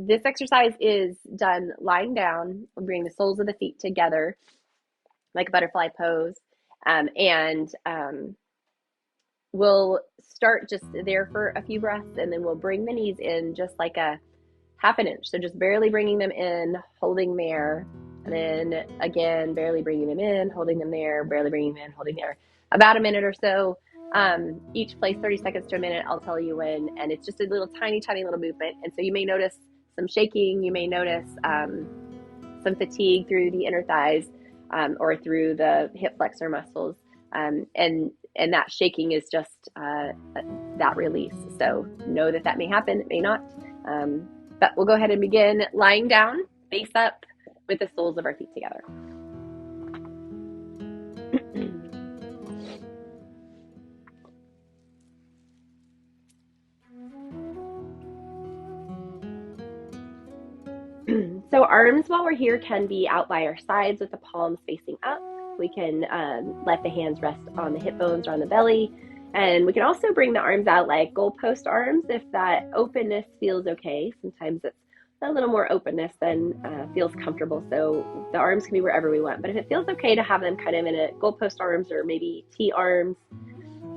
this exercise is done lying down. We'll bring the soles of the feet together like a butterfly pose. And we'll start just there for a few breaths, and then we'll bring the knees in just like a half an inch. So just barely bringing them in, holding there. And then again, barely bringing them in, holding them there, barely bringing them in, holding there. About a minute or so. Each place 30 seconds to a minute, I'll tell you when. And it's just a little tiny little movement. And so you may notice some shaking. You may notice some fatigue through the inner thighs or through the hip flexor muscles. And that shaking is just that release. So know that may happen, it may not. But we'll go ahead and begin lying down, face up, with the soles of our feet together. So arms while we're here can be out by our sides with the palms facing up. We can let the hands rest on the hip bones or on the belly. And we can also bring the arms out like goalpost arms if that openness feels okay. Sometimes it's a little more openness than feels comfortable. So the arms can be wherever we want. But if it feels okay to have them kind of in a goalpost arms or maybe T arms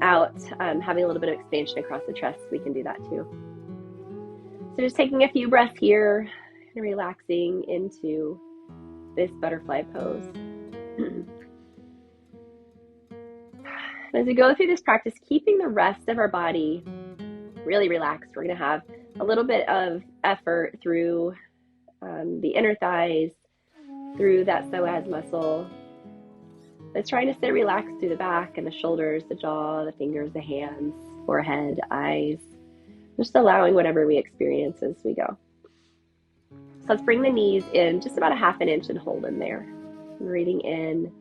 out, having a little bit of expansion across the chest, we can do that too. So just taking a few breaths here and relaxing into this butterfly pose. As we go through this practice, keeping the rest of our body really relaxed, we're going to have a little bit of effort through the inner thighs, through that psoas muscle. But trying to stay relaxed through the back and the shoulders, the jaw, the fingers, the hands, forehead, eyes. Just allowing whatever we experience as we go. So let's bring the knees in just about a half an inch and hold them there. Breathing in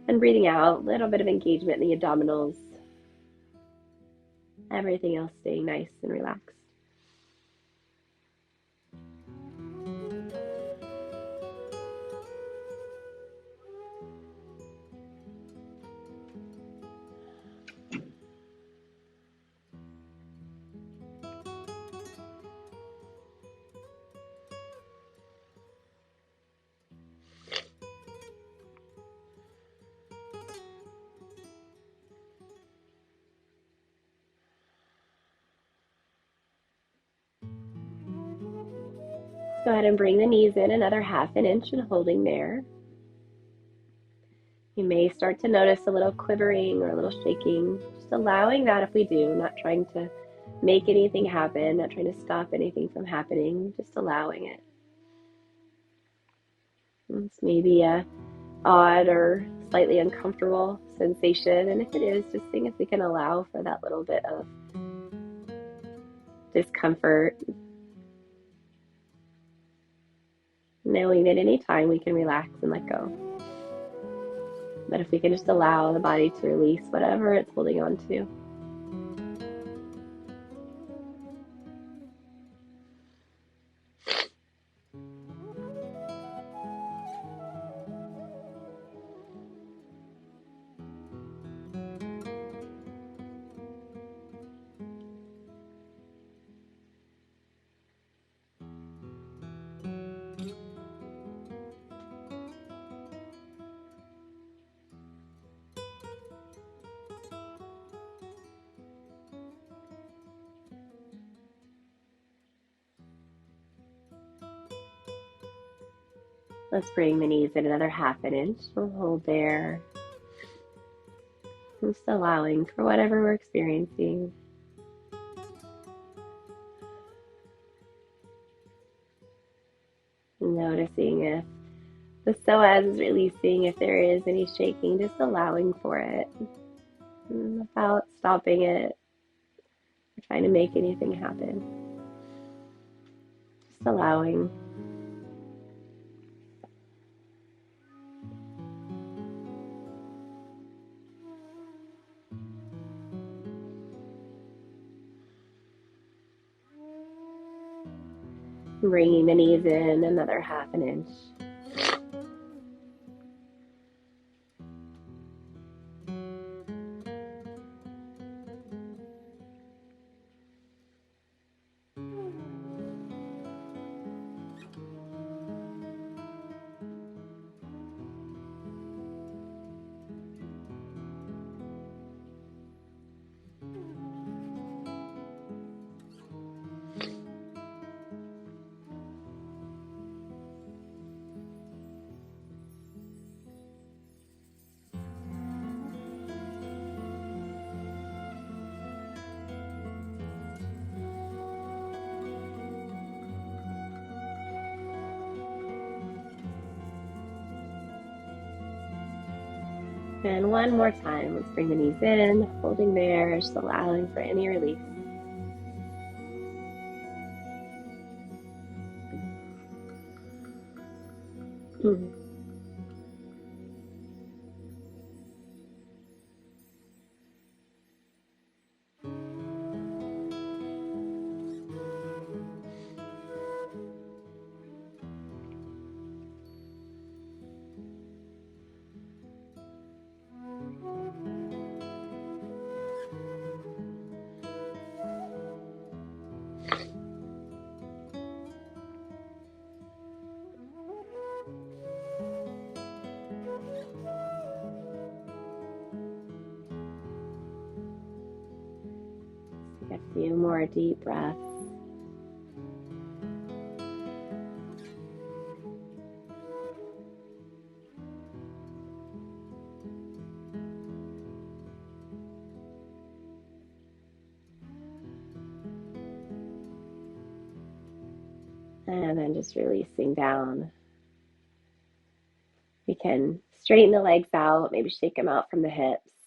and breathing out. A little bit of engagement in the abdominals. Everything else staying nice and relaxed. Go ahead and bring the knees in another half an inch and holding there. You may start to notice a little quivering or a little shaking. Just allowing that if we do, not trying to make anything happen, not trying to stop anything from happening, just allowing it. It's maybe a odd or slightly uncomfortable sensation, and if it is, just seeing if we can allow for that little bit of discomfort. Knowing that any time we can relax and let go. But if we can just allow the body to release whatever it's holding on to. Let's bring the knees in another half an inch. We'll hold there. Just allowing for whatever we're experiencing. Noticing if the psoas is releasing, if there is any shaking, just allowing for it. Without stopping it or trying to make anything happen. Just allowing. Bringing the knees in another half an inch. And one more time, let's bring the knees in, holding there, just allowing for any release. Take a few more deep breaths. And then just releasing down. We can straighten the legs out, maybe shake them out from the hips.